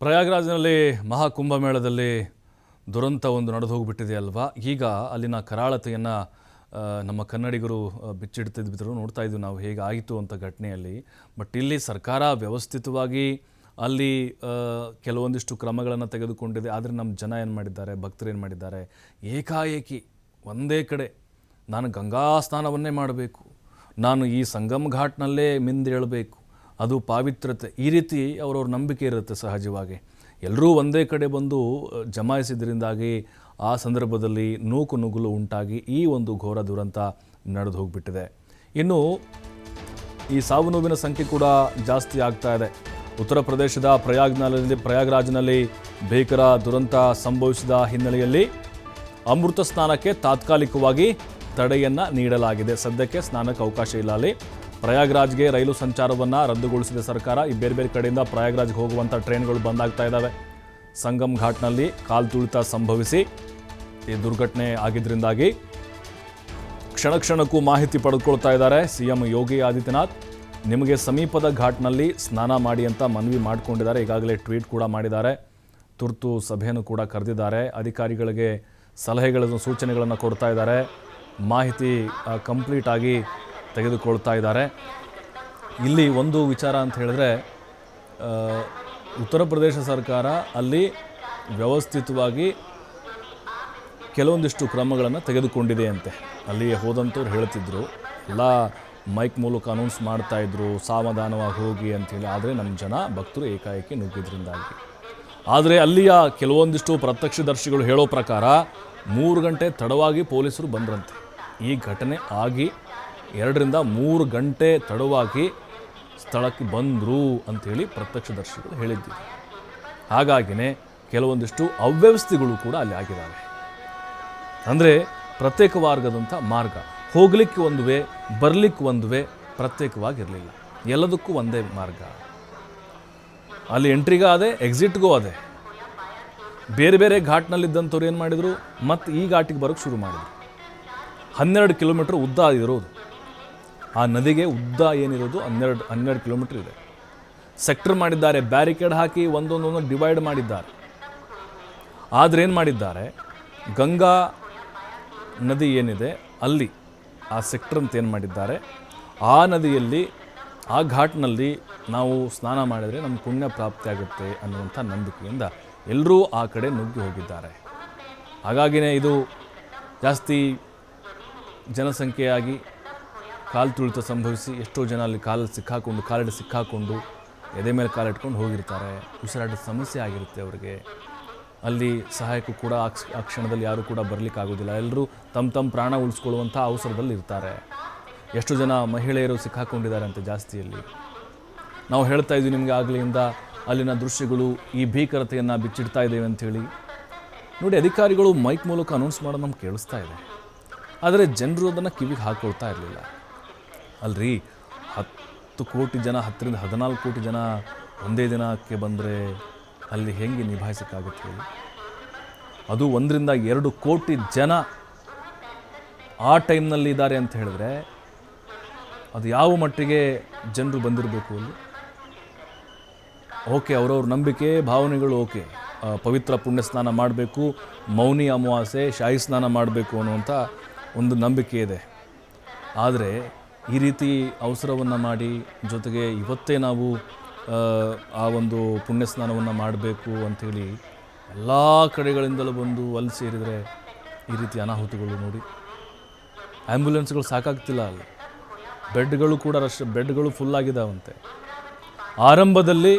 ಪ್ರಯಾಗ್ರಾಜ್ನಲ್ಲಿ ಮಹಾಕುಂಭಮೇಳದಲ್ಲಿ ದುರಂತ ಒಂದು ನಡೆದು ಹೋಗಿಬಿಟ್ಟಿದೆ ಅಲ್ವಾ. ಈಗ ಅಲ್ಲಿನ ಕರಾಳತೆಯನ್ನು ನಮ್ಮ ಕನ್ನಡಿಗರು ಬಿಚ್ಚಿಡ್ತಿದ್ರು ನೋಡ್ತಾ ಇದ್ವಿ ನಾವು ಹೇಗೆ ಆಯಿತು ಅಂತ ಘಟನೆಯಲ್ಲಿ. ಬಟ್ ಇಲ್ಲಿ ಸರ್ಕಾರ ವ್ಯವಸ್ಥಿತವಾಗಿ ಅಲ್ಲಿ ಕೆಲವೊಂದಿಷ್ಟು ಕ್ರಮಗಳನ್ನು ತೆಗೆದುಕೊಂಡಿದೆ. ಆದರೆ ನಮ್ಮ ಜನ ಏನು ಮಾಡಿದ್ದಾರೆ, ಭಕ್ತರು ಏನು ಮಾಡಿದ್ದಾರೆ, ಏಕಾಏಕಿ ಒಂದೇ ಕಡೆ ನಾನು ಗಂಗಾ ಸ್ನಾನವನ್ನೇ ಮಾಡಬೇಕು, ನಾನು ಈ ಸಂಗಮ್ ಘಾಟ್ನಲ್ಲೇ ಮಿಂದೇಳಬೇಕು, ಅದು ಪಾವಿತ್ರತೆ, ಈ ರೀತಿ ಅವರವ್ರ ನಂಬಿಕೆ ಇರುತ್ತೆ. ಸಹಜವಾಗಿ ಎಲ್ಲರೂ ಒಂದೇ ಕಡೆ ಬಂದು ಜಮಾಯಿಸಿದ್ರಿಂದಾಗಿ ಆ ಸಂದರ್ಭದಲ್ಲಿ ನೂಕು ನುಗ್ಗಲು ಉಂಟಾಗಿ ಈ ಒಂದು ಘೋರ ದುರಂತ ನಡೆದು ಹೋಗಿಬಿಟ್ಟಿದೆ. ಇನ್ನು ಈ ಸಾವು ನೋವಿನ ಸಂಖ್ಯೆ ಕೂಡ ಜಾಸ್ತಿ ಆಗ್ತಾ ಇದೆ. ಉತ್ತರ ಪ್ರದೇಶದ ಪ್ರಯಾಗ್ರಾಜ್ನಲ್ಲಿ ಭೀಕರ ದುರಂತ ಸಂಭವಿಸಿದ ಹಿನ್ನೆಲೆಯಲ್ಲಿ ಅಮೃತ ಸ್ನಾನಕ್ಕೆ ತಾತ್ಕಾಲಿಕವಾಗಿ ತಡೆಯನ್ನು ನೀಡಲಾಗಿದೆ. ಸದ್ಯಕ್ಕೆ ಸ್ನಾನಕ್ಕೆ ಅವಕಾಶ ಇಲ್ಲ. ಅಲ್ಲಿ ಪ್ರಯಾಗ್ರಾಜ್ಗೆ ರೈಲು ಸಂಚಾರವನ್ನು ರದ್ದುಗೊಳಿಸಿದ ಸರ್ಕಾರ. ಈ ಬೇರೆ ಬೇರೆ ಕಡೆಯಿಂದ ಪ್ರಯಾಗ್ರಾಜ್ಗೆ ಹೋಗುವಂಥ ಟ್ರೈನ್ಗಳು ಬಂದಾಗ್ತಾ ಇದ್ದಾವೆ. ಸಂಗಮ್ ಘಾಟ್ನಲ್ಲಿ ಕಾಲ್ತುಳಿತ ಸಂಭವಿಸಿ ಈ ದುರ್ಘಟನೆ ಆಗಿದ್ದರಿಂದಾಗಿ ಕ್ಷಣ ಕ್ಷಣಕ್ಕೂ ಮಾಹಿತಿ ಪಡೆದುಕೊಳ್ತಾ ಇದ್ದಾರೆ ಸಿಎಂ ಯೋಗಿ ಆದಿತ್ಯನಾಥ್. ನಿಮಗೆ ಸಮೀಪದ ಘಾಟ್ನಲ್ಲಿ ಸ್ನಾನ ಮಾಡಿ ಅಂತ ಮನವಿ ಮಾಡಿಕೊಂಡಿದ್ದಾರೆ. ಈಗಾಗಲೇ ಟ್ವೀಟ್ ಕೂಡ ಮಾಡಿದ್ದಾರೆ. ತುರ್ತು ಸಭೆಯನ್ನು ಕೂಡ ಕರೆದಿದ್ದಾರೆ. ಅಧಿಕಾರಿಗಳಿಗೆ ಸಲಹೆಗಳನ್ನು ಸೂಚನೆಗಳನ್ನು ಕೊಡ್ತಾ ಇದ್ದಾರೆ. ಮಾಹಿತಿ ಕಂಪ್ಲೀಟ್ ಆಗಿ ತೆಗೆದುಕೊಳ್ತಾ ಇದ್ದಾರೆ. ಇಲ್ಲಿ ಒಂದು ವಿಚಾರ ಅಂತ ಹೇಳಿದ್ರೆ, ಉತ್ತರ ಪ್ರದೇಶ ಸರ್ಕಾರ ಅಲ್ಲಿ ವ್ಯವಸ್ಥಿತವಾಗಿ ಕೆಲವೊಂದಿಷ್ಟು ಕ್ರಮಗಳನ್ನು ತೆಗೆದುಕೊಂಡಿದೆ ಅಂತೆ. ಅಲ್ಲಿ ಹೋದಂಥವ್ರು ಹೇಳ್ತಿದ್ರು, ಎಲ್ಲ ಮೈಕ್ ಮೂಲಕ ಅನೌನ್ಸ್ ಮಾಡ್ತಾಯಿದ್ರು ಸಾವಧಾನವಾಗಿ ಹೋಗಿ ಅಂಥೇಳಿ. ಆದರೆ ನಮ್ಮ ಜನ ಭಕ್ತರು ಏಕಾಏಕಿ ನುಗ್ಗಿದ್ರಿಂದಾಗಿ. ಆದರೆ ಅಲ್ಲಿಯ ಕೆಲವೊಂದಿಷ್ಟು ಪ್ರತ್ಯಕ್ಷದರ್ಶಿಗಳು ಹೇಳೋ ಪ್ರಕಾರ 3 ಗಂಟೆ ತಡವಾಗಿ ಪೊಲೀಸರು ಬಂದ್ರಂತೆ. ಈ ಘಟನೆ ಆಗಿ 2 ರಿಂದ 3 ಗಂಟೆ ತಡವಾಗಿ ಸ್ಥಳಕ್ಕೆ ಬಂದರು ಅಂಥೇಳಿ ಪ್ರತ್ಯಕ್ಷದರ್ಶಿಗಳು ಹೇಳಿದ್ದೀವಿ. ಹಾಗಾಗಿಯೇ ಕೆಲವೊಂದಿಷ್ಟು ಅವ್ಯವಸ್ಥೆಗಳು ಕೂಡ ಅಲ್ಲಿ ಆಗಿದ್ದಾವೆ. ಅಂದರೆ ಪ್ರತ್ಯೇಕವಾಗದಂಥ ಮಾರ್ಗ, ಹೋಗಲಿಕ್ಕೆ ಒಂದು ವೇ, ಬರಲಿಕ್ಕೆ ಒಂದು ವೇ, ಪ್ರತ್ಯೇಕವಾಗಿರಲಿಲ್ಲ. ಎಲ್ಲದಕ್ಕೂ ಒಂದೇ ಮಾರ್ಗ. ಅಲ್ಲಿ ಎಂಟ್ರಿಗೂ ಅದೇ, ಎಕ್ಸಿಟ್ಗೂ ಅದೇ. ಬೇರೆ ಬೇರೆ ಘಾಟ್ನಲ್ಲಿದ್ದಂಥವ್ರು ಏನು ಮಾಡಿದರು, ಮತ್ತು ಈ ಘಾಟಿಗೆ ಬರೋಕ್ಕೆ ಶುರು ಮಾಡಿದರು. 12 ಕಿಲೋಮೀಟ್ರ್ ಉದ್ದ ಇರೋದು ಆ ನದಿಗೆ. ಉದ್ದ ಏನಿರೋದು 12 ಕಿಲೋಮೀಟ್ರ್ ಇದೆ. ಸೆಕ್ಟರ್ ಮಾಡಿದ್ದಾರೆ, ಬ್ಯಾರಿಕೇಡ್ ಹಾಕಿ ಒಂದೊಂದೊಂದು ಡಿವೈಡ್ ಮಾಡಿದ್ದಾರೆ. ಆದರೆ ಏನು ಮಾಡಿದ್ದಾರೆ, ಗಂಗಾ ನದಿ ಏನಿದೆ ಅಲ್ಲಿ ಆ ಸೆಕ್ಟರ್ ಅಂತ ಏನು ಮಾಡಿದ್ದಾರೆ, ಆ ನದಿಯಲ್ಲಿ ಆ ಘಾಟ್ನಲ್ಲಿ ನಾವು ಸ್ನಾನ ಮಾಡಿದರೆ ನಮ್ಮ ಪುಣ್ಯ ಪ್ರಾಪ್ತಿ ಆಗುತ್ತೆ ಅನ್ನುವಂಥ ನಂಬಿಕೆಯಿಂದ ಎಲ್ಲರೂ ಆ ಕಡೆ ನುಗ್ಗಿ ಹೋಗಿದ್ದಾರೆ. ಹಾಗಾಗಿಯೇ ಇದು ಜಾಸ್ತಿ ಜನಸಂಖ್ಯೆಯಾಗಿ ಕಾಲು ತುಳಿತ ಸಂಭವಿಸಿ ಎಷ್ಟೋ ಜನ ಅಲ್ಲಿ ಕಾಲಡಿ ಸಿಕ್ಕಾಕೊಂಡು ಎದೆ ಮೇಲೆ ಕಾಲಿಟ್ಕೊಂಡು ಹೋಗಿರ್ತಾರೆ. ಉಸಿರಾಟದ ಸಮಸ್ಯೆ ಆಗಿರುತ್ತೆ ಅವರಿಗೆ. ಅಲ್ಲಿ ಸಹಾಯಕ್ಕೂ ಕೂಡ ಆ ಕ್ಷಣದಲ್ಲಿ ಯಾರೂ ಕೂಡ ಬರಲಿಕ್ಕಾಗೋದಿಲ್ಲ. ಎಲ್ಲರೂ ತಮ್ಮ ಪ್ರಾಣ ಉಳಿಸ್ಕೊಳ್ಳುವಂಥ ಅವಸರದಲ್ಲಿ ಇರ್ತಾರೆ. ಎಷ್ಟು ಜನ ಮಹಿಳೆಯರು ಸಿಕ್ಕಾಕೊಂಡಿದ್ದಾರೆ ಅಂತ ಜಾಸ್ತಿಯಲ್ಲಿ. ನಾವು ಹೇಳ್ತಾ ಇದ್ವಿ ನಿಮಗೆ ಆಗಲಿಂದ ಅಲ್ಲಿನ ದೃಶ್ಯಗಳು ಈ ಭೀಕರತೆಯನ್ನು ಬಿಚ್ಚಿಡ್ತಾ ಇದ್ದೇವೆ ಅಂಥೇಳಿ. ನೋಡಿ, ಅಧಿಕಾರಿಗಳು ಮೈಕ್ ಮೂಲಕ ಅನೌನ್ಸ್ ಮಾಡೋದು ನಮ್ಗೆ ಕೇಳಿಸ್ತಾ ಇದೆ. ಆದರೆ ಜನರು ಅದನ್ನು ಕಿವಿಗೆ ಹಾಕ್ಕೊಳ್ತಾ ಇರಲಿಲ್ಲ. ಅಲ್ರಿ, 10 ಕೋಟಿ ಜನ, 10 ರಿಂದ 14 ಕೋಟಿ ಜನ ಒಂದೇ ದಿನಕ್ಕೆ ಬಂದರೆ ಅಲ್ಲಿ ಹೆಂಗೆ ನಿಭಾಯಿಸೋಕ್ಕಾಗುತ್ತೆ ಹೇಳಿ? ಅದು 1 ರಿಂದ 2 ಕೋಟಿ ಜನ ಆ ಟೈಮ್ನಲ್ಲಿ ಇದ್ದಾರೆ ಅಂತ ಹೇಳಿದ್ರೆ ಅದು ಯಾವ ಮಟ್ಟಿಗೆ ಜನರು ಬಂದಿರಬೇಕು ಅಲ್ಲಿ? ಓಕೆ, ಅವರವ್ರ ನಂಬಿಕೆ ಭಾವನೆಗಳು ಓಕೆ, ಪವಿತ್ರ ಪುಣ್ಯ ಸ್ನಾನ ಮಾಡಬೇಕು, ಮೌನಿ ಅಮಾವಾಸ್ಯೆ ಶಾಹಿ ಸ್ನಾನ ಮಾಡಬೇಕು ಅನ್ನುವಂಥ ಒಂದು ನಂಬಿಕೆ ಇದೆ. ಆದರೆ ಈ ರೀತಿ ಅವಸರವನ್ನು ಮಾಡಿ, ಜೊತೆಗೆ ಇವತ್ತೇ ನಾವು ಆ ಒಂದು ಪುಣ್ಯ ಸ್ನಾನವನ್ನು ಮಾಡಬೇಕು ಅಂಥೇಳಿ ಎಲ್ಲ ಕಡೆಗಳಿಂದಲೂ ಬಂದು ಅಲ್ಲಿ ಸೇರಿದರೆ ಈ ರೀತಿ ಅನಾಹುತಗಳು ನೋಡಿ. ಆ್ಯಂಬುಲೆನ್ಸ್ಗಳು ಸಾಕಾಗ್ತಿಲ್ಲ ಅಲ್ಲಿ. ಬೆಡ್ಗಳು ಕೂಡ ಬೆಡ್ಗಳು ಫುಲ್ಲಾಗಿದ್ದಾವಂತೆ. ಆರಂಭದಲ್ಲಿ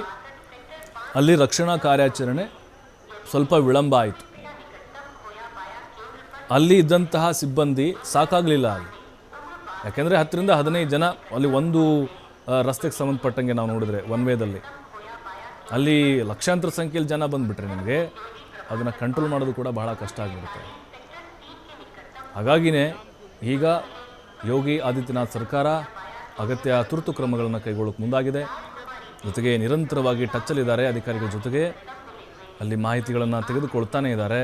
ಅಲ್ಲಿ ರಕ್ಷಣಾ ಕಾರ್ಯಾಚರಣೆ ಸ್ವಲ್ಪ ವಿಳಂಬ ಆಯಿತು. ಅಲ್ಲಿ ಇದ್ದಂತಹ ಸಿಬ್ಬಂದಿ ಸಾಕಾಗಲಿಲ್ಲ ಅಲ್ಲಿ. ಯಾಕೆಂದರೆ 10 ರಿಂದ 15 ಜನ ಅಲ್ಲಿ ಒಂದು ರಸ್ತೆಗೆ ಸಂಬಂಧಪಟ್ಟಂಗೆ ನಾವು ನೋಡಿದ್ರೆ ಒನ್ ವೇದಲ್ಲಿ ಅಲ್ಲಿ ಲಕ್ಷಾಂತರ ಸಂಖ್ಯೆಯಲ್ಲಿ ಜನ ಬಂದುಬಿಟ್ರೆ ನಿಮಗೆ ಅದನ್ನು ಕಂಟ್ರೋಲ್ ಮಾಡೋದು ಕೂಡ ಬಹಳ ಕಷ್ಟ ಆಗಿಬಿಡುತ್ತೆ. ಹಾಗಾಗಿಯೇ ಈಗ ಯೋಗಿ ಆದಿತ್ಯನಾಥ್ ಸರ್ಕಾರ ಅಗತ್ಯ ತುರ್ತು ಕ್ರಮಗಳನ್ನು ಕೈಗೊಳ್ಳೋಕೆ ಮುಂದಾಗಿದೆ. ಜೊತೆಗೆ ನಿರಂತರವಾಗಿ ಟಚ್ಚಲ್ಲಿದ್ದಾರೆ ಅಧಿಕಾರಿಗಳ ಜೊತೆಗೆ. ಅಲ್ಲಿ ಮಾಹಿತಿಗಳನ್ನು ತೆಗೆದುಕೊಳ್ತಾನೆ ಇದ್ದಾರೆ.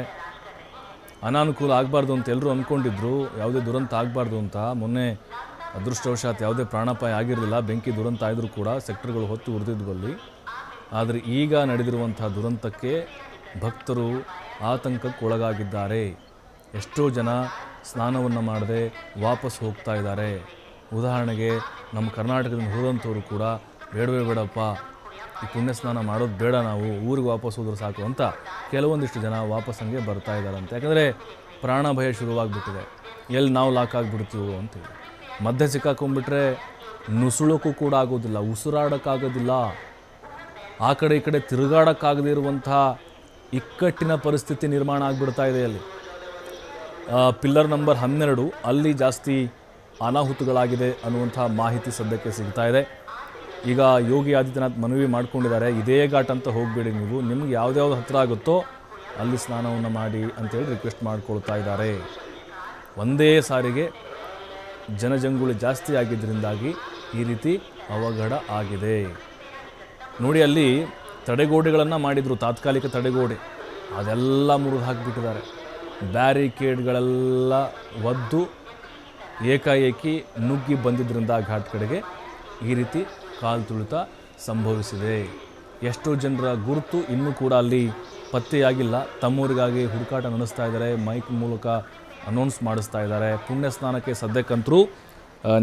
ಅನಾನುಕೂಲ ಆಗಬಾರ್ದು ಅಂತ ಎಲ್ಲರೂ ಅಂದ್ಕೊಂಡಿದ್ರು, ಯಾವುದೇ ದುರಂತ ಆಗಬಾರ್ದು ಅಂತ. ಮೊನ್ನೆ ಅದೃಷ್ಟವಶಾತ್ ಯಾವುದೇ ಪ್ರಾಣಾಪಾಯ ಆಗಿರಲಿಲ್ಲ. ಬೆಂಕಿ ದುರಂತ ಆದರೂ ಕೂಡ ಸೆಕ್ಟರ್ಗಳು ಹೊತ್ತು ಉರಿದಿದ್ವು ಅಲ್ಲಿ. ಆದರೆ ಈಗ ನಡೆದಿರುವಂಥ ದುರಂತಕ್ಕೆ ಭಕ್ತರು ಆತಂಕಕ್ಕೊಳಗಾಗಿದ್ದಾರೆ. ಎಷ್ಟೋ ಜನ ಸ್ನಾನವನ್ನು ಮಾಡದೆ ವಾಪಸ್ ಹೋಗ್ತಾ ಇದ್ದಾರೆ. ಉದಾಹರಣೆಗೆ ನಮ್ಮ ಕರ್ನಾಟಕದಿಂದ ಹೋದಂಥವ್ರು ಕೂಡ ಬೇಡವೇ ಬೇಡಪ್ಪ, ಈ ಪುಣ್ಯ ಸ್ನಾನ ಮಾಡೋದು ಬೇಡ, ನಾವು ಊರಿಗೆ ವಾಪಸ್ ಹೋದ್ರೆ ಸಾಕು ಅಂತ ಕೆಲವೊಂದಿಷ್ಟು ಜನ ವಾಪಸ್ ಹಂಗೆ ಬರ್ತಾ ಇದ್ದಾರಂತೆ. ಯಾಕಂದರೆ ಪ್ರಾಣ ಭಯ ಶುರುವಾಗ್ಬಿಟ್ಟಿದೆ, ಎಲ್ಲಿ ನಾವು ಲಾಕ್ ಆಗಿಬಿಡ್ತೀವೋ ಅಂತೇಳಿ. ಮಧ್ಯೆ ಸಿಕ್ಕಾಕೊಂಡ್ಬಿಟ್ರೆ ನುಸುಳೋಕ್ಕೂ ಕೂಡ ಆಗೋದಿಲ್ಲ, ಉಸಿರಾಡೋಕ್ಕಾಗೋದಿಲ್ಲ, ಆ ಕಡೆ ಈ ಕಡೆ ತಿರುಗಾಡೋಕ್ಕಾಗದೇ ಇರುವಂಥ ಇಕ್ಕಟ್ಟಿನ ಪರಿಸ್ಥಿತಿ ನಿರ್ಮಾಣ ಆಗಿಬಿಡ್ತಾ ಇದೆ. ಅಲ್ಲಿ ಪಿಲ್ಲರ್ ನಂಬರ್ 12 ಅಲ್ಲಿ ಜಾಸ್ತಿ ಅನಾಹುತಗಳಾಗಿದೆ ಅನ್ನುವಂಥ ಮಾಹಿತಿ ಸದ್ಯಕ್ಕೆ ಸಿಗ್ತಾ ಇದೆ. ಈಗ ಯೋಗಿ ಆದಿತ್ಯನಾಥ್ ಮನವಿ ಮಾಡ್ಕೊಂಡಿದ್ದಾರೆ, ಇದೇ ಘಾಟ್ ಅಂತ ಹೋಗಬೇಡಿ, ನೀವು ನಿಮ್ಗೆ ಯಾವುದ್ಯಾವ್ದು ಹತ್ತಿರ ಆಗುತ್ತೋ ಅಲ್ಲಿ ಸ್ನಾನವನ್ನು ಮಾಡಿ ಅಂತೇಳಿ ರಿಕ್ವೆಸ್ಟ್ ಮಾಡ್ಕೊಳ್ತಾ ಇದ್ದಾರೆ. ಒಂದೇ ಸಾರಿಗೆ ಜನಜಂಗುಳಿ ಜಾಸ್ತಿ ಆಗಿದ್ದರಿಂದಾಗಿ ಈ ರೀತಿ ಅವಘಡ ಆಗಿದೆ. ನೋಡಿ, ಅಲ್ಲಿ ತಡೆಗೋಡೆಗಳನ್ನು ಮಾಡಿದರು, ತಾತ್ಕಾಲಿಕ ತಡೆಗೋಡೆ, ಅದೆಲ್ಲ ಮುರಿದು ಹಾಕಿಬಿಟ್ಟಿದ್ದಾರೆ. ಬ್ಯಾರಿಕೇಡ್ಗಳೆಲ್ಲ ಒದ್ದು ಏಕಾಏಕಿ ನುಗ್ಗಿ ಬಂದಿದ್ದರಿಂದ ಘಾಟ್ ಕಡೆಗೆ ಈ ರೀತಿ ಕಾಲು ತುಳಿತ ಸಂಭವಿಸಿದೆ. ಎಷ್ಟೋ ಜನರ ಗುರುತು ಇನ್ನೂ ಕೂಡ ಅಲ್ಲಿ ಪತ್ತೆಯಾಗಿಲ್ಲ. ತಮ್ಮೂರಿಗಾಗಿ ಹುಡುಕಾಟ ನಡೆಸ್ತಾ ಇದ್ದಾರೆ, ಮೈಕ್ ಮೂಲಕ ಅನೌನ್ಸ್ ಮಾಡಿಸ್ತಾ ಇದ್ದಾರೆ. ಪುಣ್ಯ ಸ್ನಾನಕ್ಕೆ ಸದ್ಯಕ್ಕಂತರೂ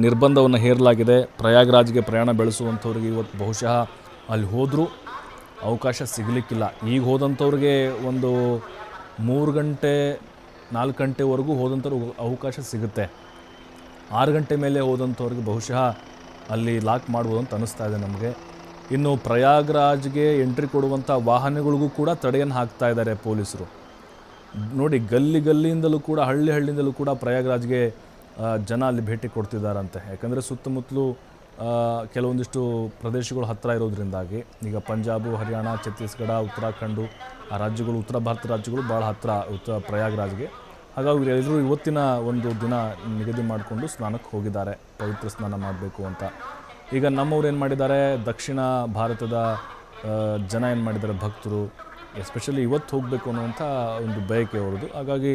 ನಿರ್ಬಂಧವನ್ನು ಹೇರಲಾಗಿದೆ. ಪ್ರಯಾಗ್ರಾಜ್ಗೆ ಪ್ರಯಾಣ ಬೆಳೆಸುವಂಥವ್ರಿಗೆ ಇವತ್ತು ಬಹುಶಃ ಅಲ್ಲಿ ಹೋದರೂ ಅವಕಾಶ ಸಿಗಲಿಕ್ಕಿಲ್ಲ. ಈಗ ಹೋದಂಥವ್ರಿಗೆ ಒಂದು 3 ಗಂಟೆ 4 ಗಂಟೆವರೆಗೂ ಹೋದಂಥವ್ರಿಗೆ ಅವಕಾಶ ಸಿಗುತ್ತೆ. 6 ಗಂಟೆ ಮೇಲೆ ಹೋದಂಥವ್ರಿಗೆ ಬಹುಶಃ ಅಲ್ಲಿ ಲಾಕ್ ಮಾಡ್ಬೋದು ಅಂತ ಅನ್ನಿಸ್ತಾ ಇದೆ ನಮಗೆ. ಇನ್ನು ಪ್ರಯಾಗ್ರಾಜ್ಗೆ ಎಂಟ್ರಿ ಕೊಡುವಂಥ ವಾಹನಗಳಿಗೂ ಕೂಡ ತಡೆಯನ್ನು ಹಾಕ್ತಾ ಇದ್ದಾರೆ ಪೊಲೀಸರು. ನೋಡಿ, ಗಲ್ಲಿಯಿಂದಲೂ ಕೂಡ ಹಳ್ಳಿಯಿಂದಲೂ ಕೂಡ ಪ್ರಯಾಗ್ರಾಜ್ಗೆ ಜನ ಅಲ್ಲಿ ಭೇಟಿ ಕೊಡ್ತಿದ್ದಾರಂತೆ. ಯಾಕಂದರೆ ಸುತ್ತಮುತ್ತಲೂ ಕೆಲವೊಂದಿಷ್ಟು ಪ್ರದೇಶಗಳು ಹತ್ತಿರ ಇರೋದ್ರಿಂದಾಗಿ, ಈಗ ಪಂಜಾಬು, ಹರಿಯಾಣ, ಛತ್ತೀಸ್ಗಢ, ಉತ್ತರಾಖಂಡು ಆ ರಾಜ್ಯಗಳು, ಉತ್ತರ ಭಾರತ ರಾಜ್ಯಗಳು ಭಾಳ ಹತ್ತಿರ ಪ್ರಯಾಗ್ರಾಜ್ಗೆ. ಹಾಗಾಗಿ ಎಲ್ಲರೂ ಇವತ್ತಿನ ಒಂದು ದಿನ ನಿಗದಿ ಮಾಡಿಕೊಂಡು ಸ್ನಾನಕ್ಕೆ ಹೋಗಿದ್ದಾರೆ, ಪವಿತ್ರ ಸ್ನಾನ ಮಾಡಬೇಕು ಅಂತ. ಈಗ ನಮ್ಮವ್ರು ಏನು ಮಾಡಿದ್ದಾರೆ, ದಕ್ಷಿಣ ಭಾರತದ ಜನ ಏನು ಮಾಡಿದ್ದಾರೆ, ಭಕ್ತರು ಎಸ್ಪೆಷಲಿ ಇವತ್ತು ಹೋಗಬೇಕು ಅನ್ನುವಂಥ ಒಂದು ಬಯಕೆ ಅವ್ರದ್ದು. ಹಾಗಾಗಿ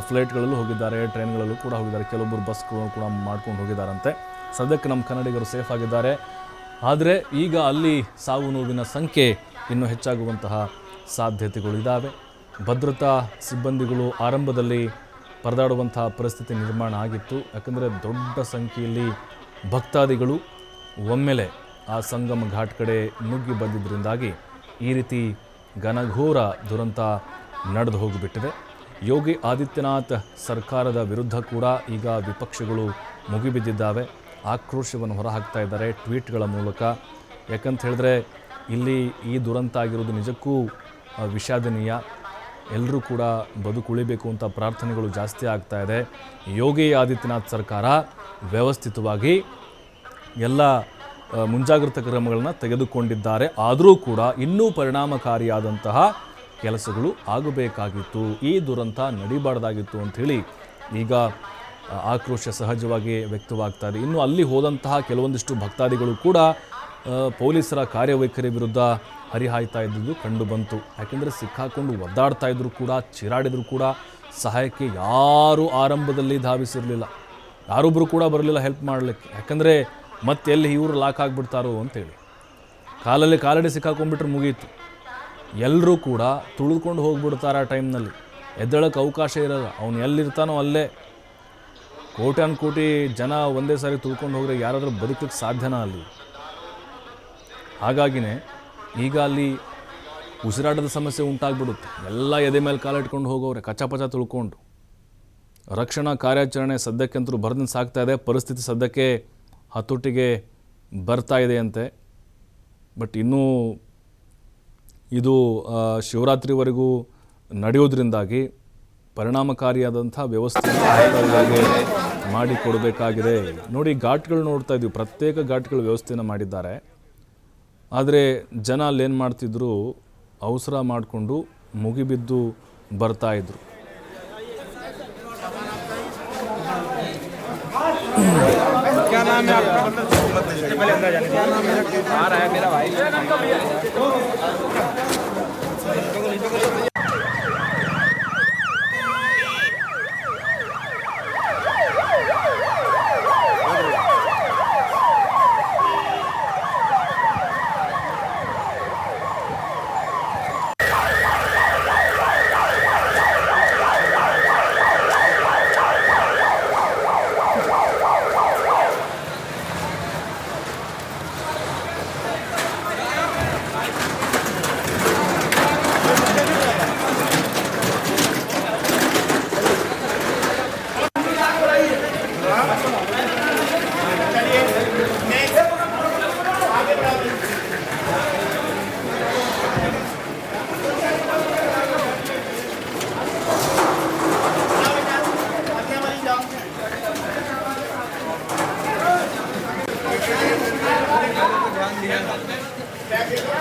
ಫ್ಲೈಟ್ಗಳಲ್ಲೂ ಹೋಗಿದ್ದಾರೆ, ಟ್ರೈನ್ಗಳಲ್ಲೂ ಕೂಡ ಹೋಗಿದ್ದಾರೆ, ಕೆಲವೊಬ್ಬರು ಬಸ್ಗಳು ಕೂಡ ಮಾಡ್ಕೊಂಡು ಹೋಗಿದ್ದಾರಂತೆ. ಸದ್ಯಕ್ಕೆ ನಮ್ಮ ಕನ್ನಡಿಗರು ಸೇಫ್ ಆಗಿದ್ದಾರೆ. ಆದರೆ ಈಗ ಅಲ್ಲಿ ಸಾವು ನೋವಿನ ಸಂಖ್ಯೆ ಇನ್ನೂ ಹೆಚ್ಚಾಗುವಂತಹ ಸಾಧ್ಯತೆಗಳಿದ್ದಾವೆ. ಭದ್ರತಾ ಸಿಬ್ಬಂದಿಗಳು ಆರಂಭದಲ್ಲಿ ಪರದಾಡುವಂತಹ ಪರಿಸ್ಥಿತಿ ನಿರ್ಮಾಣ ಆಗಿತ್ತು. ಯಾಕಂದರೆ ದೊಡ್ಡ ಸಂಖ್ಯೆಯಲ್ಲಿ ಭಕ್ತಾದಿಗಳು ಒಮ್ಮೆಲೆ ಆ ಸಂಗಮ ಘಾಟ್ ಕಡೆ ನುಗ್ಗಿ ಬಂದಿದ್ದರಿಂದಾಗಿ ಈ ರೀತಿ ಘನಘೋರ ದುರಂತ ನಡೆದು ಹೋಗಿಬಿಟ್ಟಿದೆ. ಯೋಗಿ ಆದಿತ್ಯನಾಥ್ ಸರ್ಕಾರದ ವಿರುದ್ಧ ಕೂಡ ಈಗ ವಿಪಕ್ಷಗಳು ಮುಗಿಬಿದ್ದಿದ್ದಾವೆ, ಆಕ್ರೋಶವನ್ನು ಹೊರಹಾಕ್ತಾ ಇದ್ದಾರೆ ಟ್ವೀಟ್ಗಳ ಮೂಲಕ. ಯಾಕಂತ ಹೇಳಿದ್ರೆ ಇಲ್ಲಿ ಈ ದುರಂತ ಆಗಿರೋದು ನಿಜಕ್ಕೂ ವಿಷಾದನೀಯ. ಎಲ್ಲರೂ ಕೂಡ ಬದುಕುಳಿಬೇಕು ಅಂತ ಪ್ರಾರ್ಥನೆಗಳು ಜಾಸ್ತಿ ಆಗ್ತಾ ಇದೆ. ಯೋಗಿ ಆದಿತ್ಯನಾಥ್ ಸರ್ಕಾರ ವ್ಯವಸ್ಥಿತವಾಗಿ ಎಲ್ಲ ಮುಂಜಾಗ್ರತಾ ಕ್ರಮಗಳನ್ನು ತೆಗೆದುಕೊಂಡಿದ್ದಾರೆ. ಆದರೂ ಕೂಡ ಇನ್ನೂ ಪರಿಣಾಮಕಾರಿಯಾದಂತಹ ಕೆಲಸಗಳು ಆಗಬೇಕಾಗಿತ್ತು, ಈ ದುರಂತ ನಡಿಬಾರ್ದಾಗಿತ್ತು ಅಂಥೇಳಿ ಈಗ ಆಕ್ರೋಶ ಸಹಜವಾಗಿ ವ್ಯಕ್ತವಾಗ್ತಾ ಇದೆ. ಇನ್ನು ಅಲ್ಲಿ ಹೋದಂತಹ ಕೆಲವೊಂದಿಷ್ಟು ಭಕ್ತಾದಿಗಳು ಕೂಡ ಪೊಲೀಸರ ಕಾರ್ಯವೈಖರಿ ವಿರುದ್ಧ ಹರಿಹಾಯ್ತಾ ಇದ್ದುದು ಕಂಡು ಬಂತು. ಯಾಕೆಂದರೆ ಸಿಕ್ಕಾಕೊಂಡು ಒದ್ದಾಡ್ತಾ ಇದ್ರು ಕೂಡ, ಚೀರಾಡಿದ್ರು ಕೂಡ ಸಹಾಯಕ್ಕೆ ಯಾರೂ ಆರಂಭದಲ್ಲಿ ಧಾವಿಸಿರಲಿಲ್ಲ, ಯಾರೊಬ್ಬರು ಕೂಡ ಬರಲಿಲ್ಲ ಹೆಲ್ಪ್ ಮಾಡಲಿಕ್ಕೆ. ಯಾಕಂದರೆ ಮತ್ತೆ ಎಲ್ಲಿ ಇವರು ಲಾಕ್ ಆಗಿಬಿಡ್ತಾರೋ ಅಂತೇಳಿ ಕಾಲಡಿ ಸಿಕ್ಕಾಕೊಂಡ್ಬಿಟ್ರೆ ಮುಗೀತು. ಎಲ್ಲರೂ ಕೂಡ ತುಳಿದುಕೊಂಡು ಹೋಗ್ಬಿಡ್ತಾರೆ ಆ ಟೈಮ್ನಲ್ಲಿ, ಎದ್ದೇಳಕ್ಕೆ ಅವಕಾಶ ಇರೋಲ್ಲ. ಅವನು ಎಲ್ಲಿರ್ತಾನೋ ಅಲ್ಲೇ. ಕೋಟಿ ಜನ ಒಂದೇ ಸಾರಿ ತುಳ್ಕೊಂಡು ಹೋದರೆ ಯಾರಾದರೂ ಬದುಕಲಿಕ್ಕೆ ಸಾಧ್ಯನಾ ಅಲ್ಲಿ? ಹಾಗಾಗಿನೇ ಈಗ ಅಲ್ಲಿ ಉಸಿರಾಟದ ಸಮಸ್ಯೆ ಉಂಟಾಗ್ಬಿಡುತ್ತೆ. ಎಲ್ಲ ಎದೆ ಮೇಲೆ ಕಾಲಿಟ್ಕೊಂಡು ಹೋಗೋರೆ, ಕಚಪಚ ತುಳ್ಕೊಂಡು. ರಕ್ಷಣಾ ಕಾರ್ಯಾಚರಣೆ ಸದ್ಯಕ್ಕಂತರೂ ಬರೆದು ಸಾಗ್ತಾ ಇದೆ. ಪರಿಸ್ಥಿತಿ ಸದ್ಯಕ್ಕೆ ಹತೋಟಿಗೆ ಬರ್ತಾ ಇದೆ ಅಂತೆ. ಬಟ್ ಇನ್ನೂ ಇದು ಶಿವರಾತ್ರಿವರೆಗೂ ನಡೆಯೋದ್ರಿಂದಾಗಿ ಪರಿಣಾಮಕಾರಿಯಾದಂಥ ವ್ಯವಸ್ಥೆಯನ್ನು ಮಾಡಿಕೊಡಬೇಕಾಗಿದೆ. ನೋಡಿ, ಘಾಟ್ಗಳು ನೋಡ್ತಾ ಇದ್ವಿ, ಪ್ರತ್ಯೇಕ ಘಾಟ್ಗಳ ವ್ಯವಸ್ಥೆಯನ್ನು ಮಾಡಿದ್ದಾರೆ. ಆದರೆ ಜನ ಅಲ್ಲೇನು ಮಾಡ್ತಿದ್ರು, ಅವಸರ ಮಾಡಿಕೊಂಡು ಮುಗಿಬಿದ್ದು ಬರ್ತಾಯಿದ್ರು. क्या नाम है आपका? पहले अंदर जाने दीजिए। आ रहा है मेरा भाई।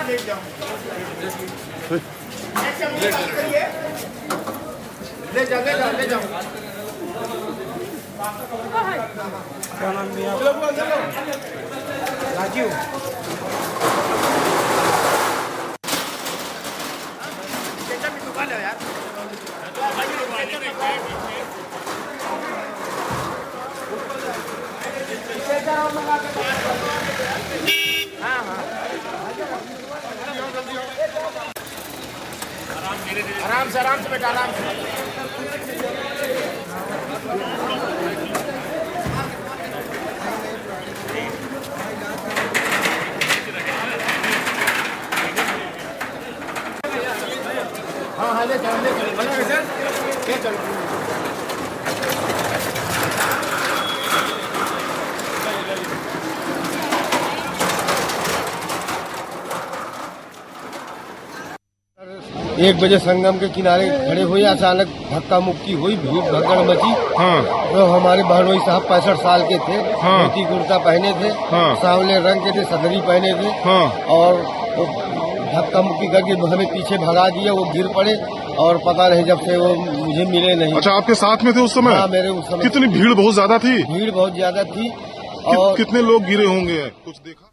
क्या नाम है आपका? राजीव। आराम से बेटा, आराम से। हाँ ले चलो। एक बजे संगम के किनारे खड़े हुए, अचानक धक्का मुक्की हुई, भीड़ भगदड़ मची। हाँ। तो हमारे बहनोई साहब 65 साल के थे, हाँ। धोती कुर्ता पहने थे, हाँ। सांवले रंग के थे, सदरी पहने थे। हाँ। और वो धक्का मुक्की करके हमें पीछे भगा दिया, वो गिर पड़े और पता नहीं जब से वो मुझे मिले नहीं। अच्छा, आपके साथ में थे उस समय? हाँ, मेरे उस समय कितनी भीड़ बहुत ज्यादा थी? भीड़ बहुत ज्यादा थी। और कितने लोग गिरे होंगे, कुछ देखा?